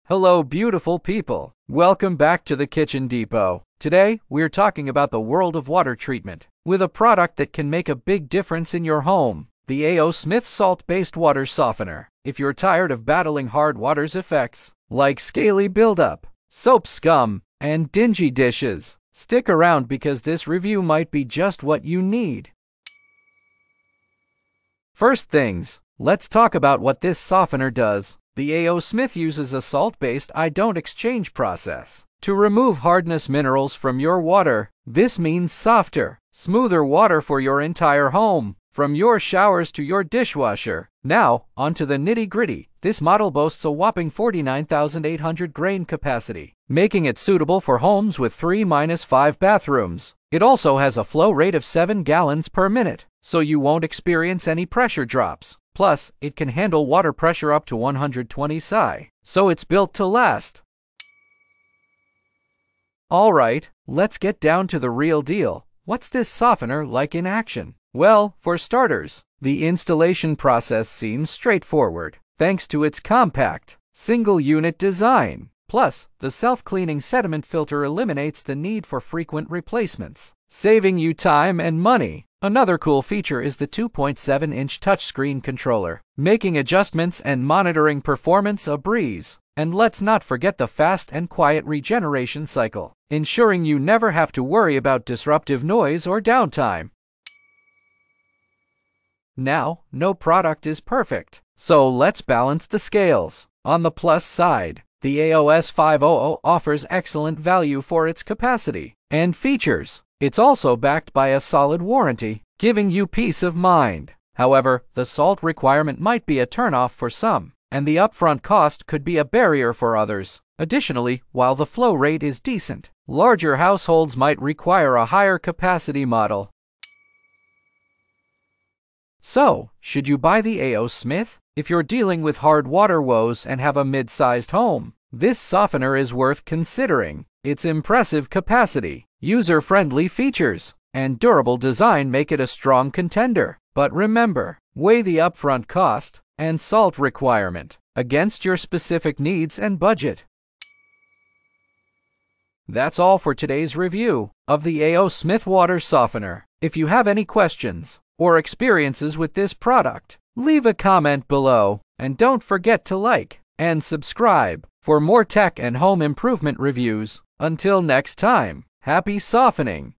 Hello, beautiful people. Welcome back to the Kitchen Depot. Today, we're talking about the world of water treatment with a product that can make a big difference in your home. The A.O. Smith Salt-Based Water Softener. If you're tired of battling hard water's effects, like scaly buildup, soap scum, and dingy dishes, stick around because this review might be just what you need. First things, let's talk about what this softener does. The A.O. Smith uses a salt-based ion exchange process to remove hardness minerals from your water. This means softer, smoother water for your entire home, from your showers to your dishwasher. Now, onto the nitty-gritty. This model boasts a whopping 49,800 grain capacity, making it suitable for homes with 3-5 bathrooms. It also has a flow rate of 7 gallons per minute, so you won't experience any pressure drops. Plus, it can handle water pressure up to 120 psi, so it's built to last. Alright, let's get down to the real deal. What's this softener like in action? Well, for starters, the installation process seems straightforward, thanks to its compact, single-unit design. Plus, the self-cleaning sediment filter eliminates the need for frequent replacements, saving you time and money. Another cool feature is the 2.7-inch touchscreen controller, making adjustments and monitoring performance a breeze. And let's not forget the fast and quiet regeneration cycle, ensuring you never have to worry about disruptive noise or downtime. Now, no product is perfect, so let's balance the scales. On the plus side, the A.O.S. 500 offers excellent value for its capacity and features. It's also backed by a solid warranty, giving you peace of mind. However, the salt requirement might be a turnoff for some, and the upfront cost could be a barrier for others. Additionally, while the flow rate is decent, larger households might require a higher capacity model. So, should you buy the A.O. Smith? If you're dealing with hard water woes and have a mid-sized home, this softener is worth considering. Its impressive capacity, user-friendly features, and durable design make it a strong contender. But remember, weigh the upfront cost and salt requirement against your specific needs and budget. That's all for today's review of the A.O. Smith Water Softener. If you have any questions or experiences with this product, leave a comment below, and don't forget to like and subscribe for more tech and home improvement reviews. Until next time, happy softening!